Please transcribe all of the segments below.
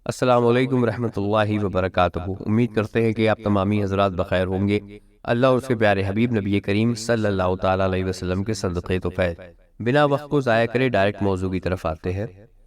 السلام علیکم ورحمۃ اللہ وبرکاتہ۔ امید کرتے ہیں کہ آپ تمامی حضرات بخیر ہوں گے۔ اللہ اور اس کے پیارے حبیب نبی کریم صلی اللہ تعالیٰ علیہ وسلم کے صدقے تو فیض۔ بنا وقت کو ضائع کرے ڈائریکٹ موضوع کی طرف آتے ہیں۔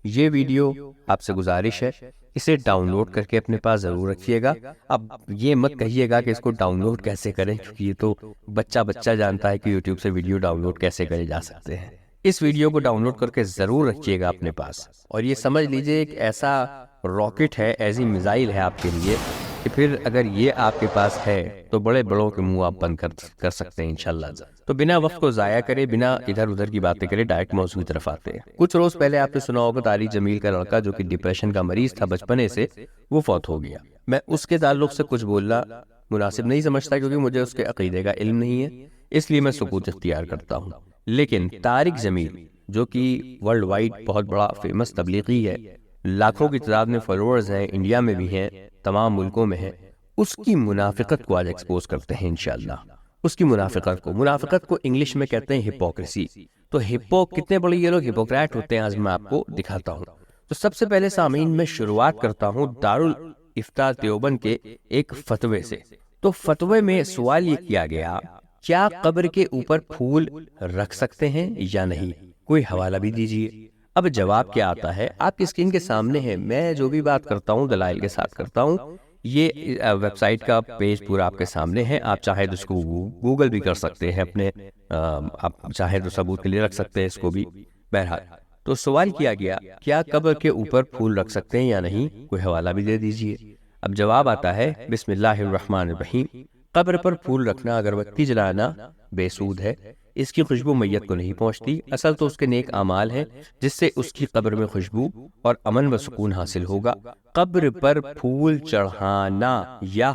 یہ ویڈیو آپ سے گزارش ہے، اسے ڈاؤن لوڈ کر کے اپنے پاس ضرور رکھیے گا۔ اب یہ مت کہیے گا کہ اس کو ڈاؤن لوڈ کیسے کریں، کیونکہ یہ تو بچہ جانتا ہے کہ یوٹیوب سے ویڈیو ڈاؤن لوڈ کیسے کرے جا سکتے ہیں۔ اس ویڈیو کو ڈاؤن لوڈ کر کے ضرور رکھیے گا اپنے پاس، اور یہ سمجھ لیجئے ایک ایسا راکٹ ہے، ایسی میزائل ہے آپ کے لیے کہ پھر اگر یہ آپ کے پاس ہے تو بڑے بڑوں کے منہ آپ بند کر سکتے ہیں انشاءاللہ۔ تو بنا وقت کو ضائع کرے، بنا ادھر ادھر کی باتیں کرے، ڈائریکٹ موضوع کی طرف آتے ہیں۔ کچھ روز پہلے آپ نے سنا ہوگا طارق جمیل کا لڑکا جو کہ ڈپریشن کا مریض تھا بچپنے سے، وہ فوت ہو گیا۔ میں اس کے تعلق سے کچھ بولنا مناسب نہیں سمجھتا، کیونکہ مجھے اس کے عقیدے کا علم نہیں ہے، اس لیے میں سکوت اختیار کرتا ہوں۔ لیکن طارق جمیل جو کہ ورلڈ وائڈ بہت بڑا فیمس تبلیغی ہے، لاکھوں کی تعداد میں فالوورز ہیں، انڈیا میں بھی ہیں، تمام ملکوں میں ہیں، اس کی منافقت کو آج ایکسپوز کرتے ہیں انشاءاللہ۔ اس کی منافقت کو انگلش میں کہتے ہیں ہپوکریسی۔ تو کتنے بڑے یہ لوگ ہپوکریٹ ہوتے ہیں، آج میں آپ کو دکھاتا ہوں۔ تو سب سے پہلے سامعین میں شروعات کرتا ہوں دارالفتاء دیوبند کے ایک فتوے سے۔ تو فتوے میں سوال یہ کیا گیا، کیا قبر کے اوپر پھول رکھ سکتے ہیں یا نہیں؟ کوئی حوالہ بھی دیجئے۔ اب جواب کیا آتا ہے آپ کی اسکرین کے سامنے ہے۔ میں جو بھی بات کرتا ہوں دلائل کے ساتھ کرتا ہوں۔ یہ ویب سائٹ کا پیج پورا آپ کے سامنے ہے، آپ چاہے تو اس کو گوگل بھی کر سکتے ہیں، اپنے آپ چاہے تو ثبوت کے لیے رکھ سکتے ہیں اس کو بھی۔ بہرحال تو سوال کیا گیا، کیا قبر کے اوپر پھول رکھ سکتے ہیں یا نہیں؟ کوئی حوالہ بھی دے دیجئے۔ اب جواب آتا ہے، بسم اللہ الرحمن الرحیم، قبر پر پھول رکھنا، اگربتی جلانا بے سود ہے، اس کی خوشبو میت کو نہیں پہنچتی، اصل تو اس کے نیک اعمال ہیں جس سے اس کی قبر میں خوشبو اور امن و سکون حاصل ہوگا۔ قبر پر پھول چڑھانا یا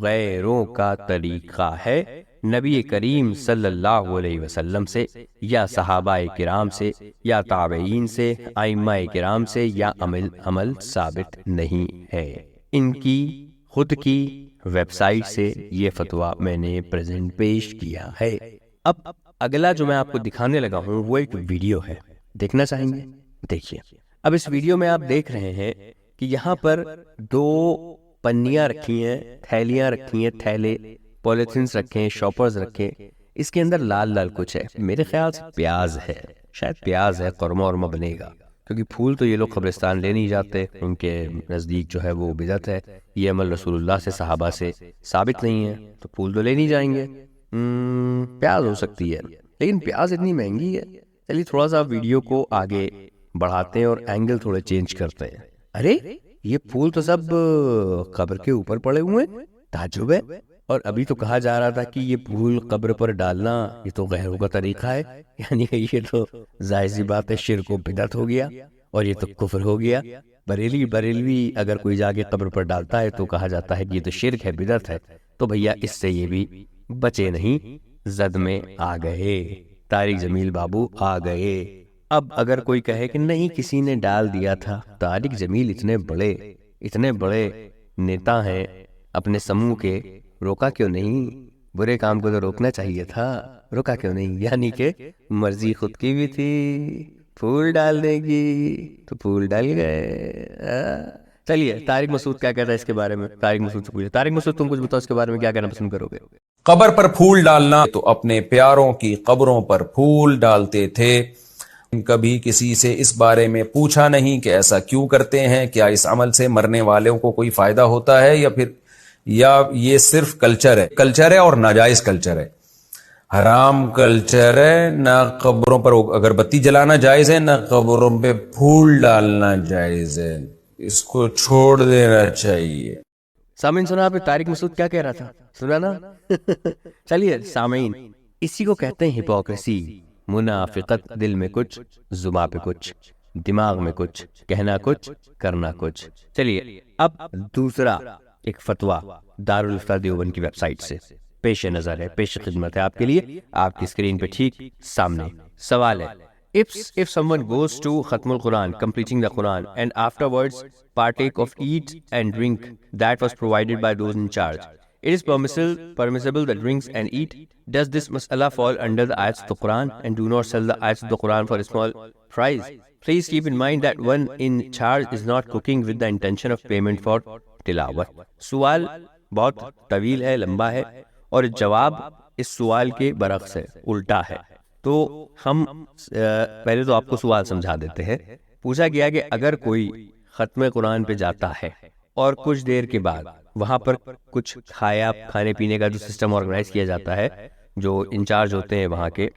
غیروں کا طریقہ ہے نبی کریم صلی اللہ علیہ وسلم سے یا صحابہ کرام سے یا تابعین سے، ائمہ کرام سے یا عمل ثابت نہیں ہے۔ ان کی خود کی ویب سائٹ سے یہ فتویٰ میں نے پریزنٹ پیش کیا ہے۔ اب اگلا جو میں آپ کو دکھانے لگا ہوں وہ ایک ویڈیو ہے، دیکھنا چاہیں گے؟ دیکھیے۔ اب اس ویڈیو میں آپ دیکھ رہے ہیں کہ یہاں پر دو پنیاں رکھی ہیں، تھیلیاں رکھی ہیں، تھیلے پولیتھینس رکھے ہیں، شاپرز رکھے، اس کے اندر لال لال کچھ ہے، میرے خیال سے پیاز ہے، شاید پیاز ہے، قورمہ ورمہ بنے گا، کیونکہ پھول تو یہ لوگ قبرستان لے نہیں جاتے، ان کے نزدیک جو ہے وہ بدعت ہے، یہ عمل رسول اللہ سے صحابہ سے ثابت نہیں ہے، تو پھول تو لے نہیں جائیں گے۔ پیاز ہو سکتی ہے، لیکن پیاز اتنی مہنگی ہے۔ چلیے تھوڑا سا ویڈیو کو آگے بڑھاتے ہیں اور اینگل تھوڑے چینج کرتے ہیں۔ ارے یہ پھول تو سب قبر کے اوپر پڑے ہوئے ہیں، تعجب ہے۔ اور ابھی تو کہا جا رہا تھا کہ یہ پھول قبر پر ڈالنا یہ تو غیروں کا طریقہ ہے، یعنی کہ یہ تو ظاہر سی بات ہے شرک و بدعت ہو گیا اور یہ تو کفر ہو گیا۔ بریلوی اگر کوئی جا کے قبر پر ڈالتا ہے تو کہا جاتا ہے کہ یہ تو شرک ہے، بدعت ہے، تو بھیا اس سے یہ بھی بچے نہیں، زد میں آ گئے، طارق جمیل بابو آ گئے۔ اب اگر کوئی کہے کہ نہیں کسی نے ڈال دیا تھا، طارق جمیل اتنے بڑے نیتا ہیں اپنے سموہ کے، روکا کیوں نہیں؟ برے کام کو تو روکنا چاہیے تھا، روکا کیوں نہیں؟ یعنی کہ مرضی خود کی بھی تھی پھول ڈالنے کی، تو پھول ڈال گئے۔ چلیے طارق مسعود کیا کہتا ہے اس کے بارے میں، طارق مسعود سے پوچھے۔ طارق مسعود تم کچھ بتاؤ اس کے بارے میں، کیا کہنا پسند کرو گے؟ قبر پر پھول ڈالنا، تو اپنے پیاروں کی قبروں پر پھول ڈالتے تھے۔ کبھی کسی سے اس بارے میں پوچھا نہیں کہ ایسا کیوں کرتے ہیں؟ کیا اس عمل سے مرنے والوں کو کوئی فائدہ ہوتا ہے یا یہ صرف کلچر ہے اور ناجائز کلچر ہے، حرام کلچر ہے؟ نہ قبروں پر اگربتی جلانا جائز ہے، نہ قبروں پہ پھول ڈالنا جائز ہے، اس کو چھوڑ دینا چاہیے۔ سامعین سنا آپ نے طارق مسعود کیا کہہ رہا تھا؟ سنا نا؟ چلیے سامعین، اسی کو کہتے ہیں ہپوکریسی، منافقت، دل میں کچھ، زباں پہ کچھ، دماغ میں کچھ، کہنا کچھ، کرنا کچھ۔ چلیے اب دوسرا ایک فتویٰ دارالفتاء دیوبند کی ویب سائٹ سے پیش نظر ہے، پیش خدمت ہے آپ کے لیے، آپ کی اسکرین پہ ٹھیک سامنے۔ سوال ہے، if someone goes to Khatm al-Quran, completing the Quran, and afterwards partake of eat and drink that was provided by those in charge, It is permissible that drinks and eat. Does this mas'ala fall under the ayats of the Quran, and do not sell the ayats of the Quran for a small price? Please keep in mind that one in charge is not cooking with the intention of payment for tilawat. سوال بہت طویل ہے، لمبا ہے، اور جواب اس سوال کے برعکس ہے، الٹا ہے. تو ہم پہلے تو آپ کو سوال سمجھا دیتے ہیں. پوچھا گیا کہ اگر کوئی ختم قرآن پہ جاتا ہے اور کچھ دیر کے بعد وہاں پر کچھ کھانے پینے کا جو سسٹم آرگنائز کیا جاتا ہے، جو انچارج ہوتے ہیں وہاں کے،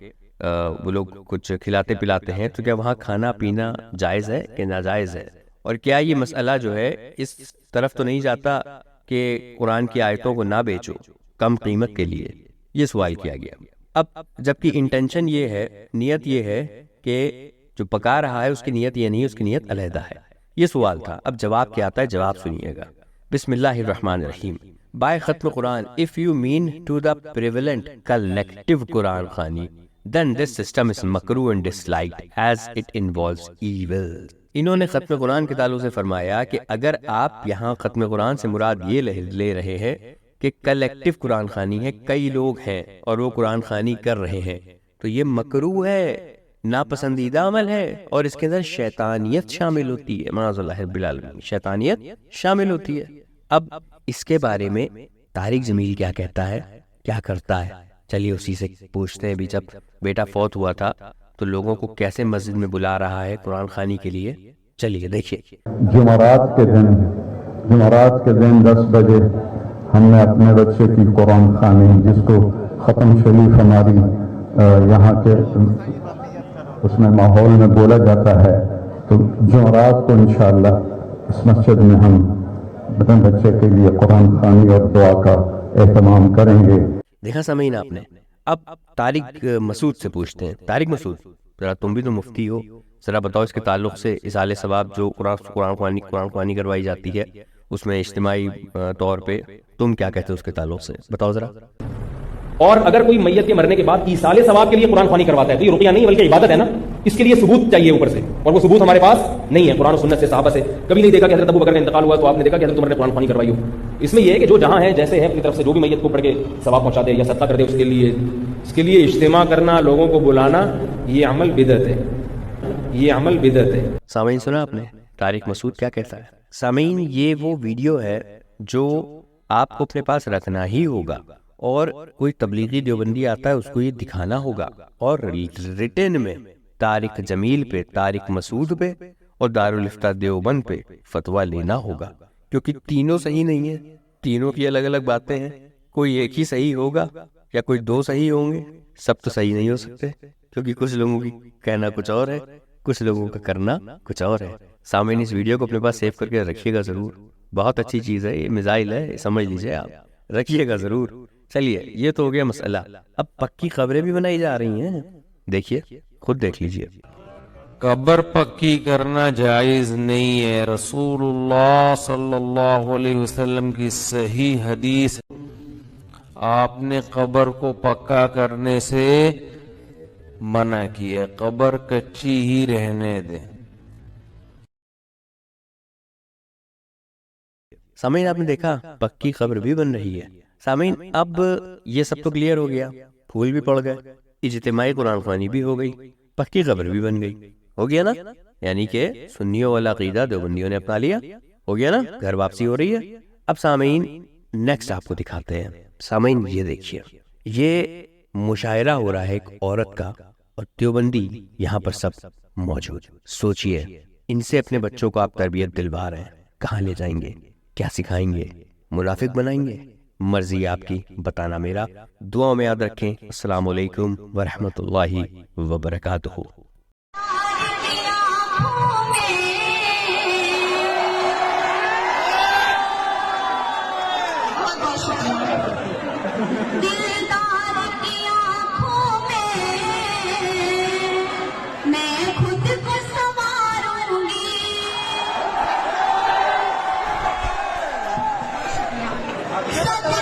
وہ لوگ کچھ کھلاتے پلاتے ہیں، تو کیا وہاں کھانا پینا جائز ہے کہ ناجائز ہے؟ اور کیا یہ مسئلہ جو ہے اس طرف تو نہیں جاتا کہ قرآن کی آیتوں کو نہ بیچو کم قیمت کے لیے؟ یہ سوال کیا گیا. اب جبکہ انٹینشن یہ ہے، نیت یہ ہے کہ جو پکا رہا ہے اس کی نیت یہ نہیں، اس کی نیت علیحدہ ہے. یہ سوال تھا. اب جواب کیا آتا ہے، جواب سنیے گا. بسم اللہ الرحمن الرحیم. By ختم قرآن, if you mean to the prevalent collective قرآن خوانی, then this system is makruh and disliked as it involves evil. انہوں نے ختم قرآن کے تعلق سے فرمایا کہ اگر آپ یہاں ختم قرآن سے مراد یہ لے رہے ہیں کہ کلیکٹیو قرآن خوانی ہے، کئی لوگ ہیں اور وہ قرآن خوانی کر رہے ہیں، تو یہ مکروہ ہے، ناپسندیدہ عمل ہے، اور اس کے اندر شیطانیت شامل ہوتی ہے. معاذ اللہ رب العالمین، شیطانیت شامل ہوتی ہے. اب اس کے بارے میں طارق جمیل کیا کہتا ہے، کیا کرتا ہے، چلیے اسی سے پوچھتے ہیں. بھی جب بیٹا فوت ہوا تھا تو لوگوں کو کیسے مسجد میں بلا رہا ہے قرآن خوانی کے لیے، چلیے دیکھیے. جمعرات کے دن 10 بجے ہم نے اپنے بچے کی قرآن خوانی، جس کو ختم شریف ہماری یہاں کے اس میں ماحول میں بولا جاتا ہے، تو جمعرات کو انشاءاللہ اس مسجد میں ہم اپنے بچے کے لیے قرآن خوانی اور دعا کا اہتمام کریں گے. دیکھا سامعین آپ نے. اب طارق مسعود سے پوچھتے ہیں. طارق مسعود، ذرا تم بھی تو مفتی ہو، ذرا بتاؤ اس کے تعلق سے اصالِ ثواب جو قرآن خوانی کروائی جاتی ہے اس میں اجتماعی طور پہ، تم کیا کہتے ہو اس کے تعلق سے، بتاؤ ذرا. اور اگر کوئی میت کے مرنے کے بعد ایصال ثواب کے لیے قرآن خوانی کرواتا ہے تو یہ رقیہ نہیں بلکہ عبادت ہے نا. اس کے لیے ثبوت چاہیے اوپر سے، اور وہ ثبوت ہمارے پاس نہیں ہے قرآن و سنت سے، صحابہ سے. کبھی نہیں دیکھا کہ حضرت ابو بکر کا انتقال ہوا تو آپ نے دیکھا کہ حضرت عمر نے قرآن خوانی کروائی ہو. اس میں یہ ہے کہ جو جہاں ہے جیسے ہے اپنی طرف سے جو بھی میت کو پڑھ کے ثواب پہنچا دے یا صدقہ کر دے، اس کے لیے اجتماع کرنا، لوگوں کو بلانا، یہ عمل بدعت ہے، یہ عمل بدعت ہے. سامعین سنا آپ نے طارق مسعود کیا کہتا ہے. سامعین یہ وہ ویڈیو ہے جو آپ کو اپنے پاس رکھنا ہی ہوگا، اور کوئی تبلیغی دیوبندی آتا ہے اس کو یہ دکھانا ہوگا، اور ریٹن میں طارق جمیل پہ، طارق مسعود پہ اور دارالفتہ دیوبند پہ فتویٰ لینا ہوگا، کیونکہ تینوں صحیح نہیں ہیں، تینوں کی الگ الگ باتیں ہیں. کوئی ایک ہی صحیح ہوگا یا کوئی دو صحیح ہوں گے، سب تو صحیح نہیں ہو سکتے، کیونکہ کچھ لوگوں کی کہنا کچھ اور ہے، کچھ لوگوں کا کرنا کچھ اور ہے. سامعین اس ویڈیو کو اپنے پاس سیو کر کے رکھیے گا ضرور، بہت اچھی چیز ہے، یہ میزائل ہے، سمجھ لیجئے آپ، رکھیے گا ضرور. چلیے یہ تو ہو گیا مسئلہ. اب پکی خبریں بھی بنائی جا رہی ہیں، دیکھیے خود دیکھ لیجئے. قبر پکی کرنا جائز نہیں ہے. رسول اللہ صلی اللہ علیہ وسلم کی صحیح حدیث، آپ نے قبر کو پکا کرنے سے منع کیا، قبر کچی ہی رہنے دیں. سامعین آپ نے دیکھا پکی خبر بھی بن رہی ہے. سامعین اب یہ سب تو کلیئر ہو گیا، پھول بھی پڑ گئے، اجتماعی قرآن خوانی بھی ہو گئی، پکی خبر بھی بن گئی، ہو گیا نا. یعنی کہ سنیوں والا عقیدہ دیوبندیوں نے اپنا لیا، ہو گیا نا، گھر واپسی ہو رہی ہے. اب سامعین نیکسٹ آپ کو دکھاتے ہیں. سامعین یہ دیکھیے، یہ مشاعرہ ہو رہا ہے ایک عورت کا، اور دیوبندی یہاں پر سب موجود. سوچئے ان سے اپنے بچوں کو آپ تربیت دلوا رہے ہیں، کہاں لے جائیں گے، کیا سکھائیں گے، منافق بنائیں گے؟ مرضی آپ کی، بتانا میرا. دعاؤں میں یاد رکھیں. السلام علیکم ورحمۃ اللہ وبرکاتہ. Stop!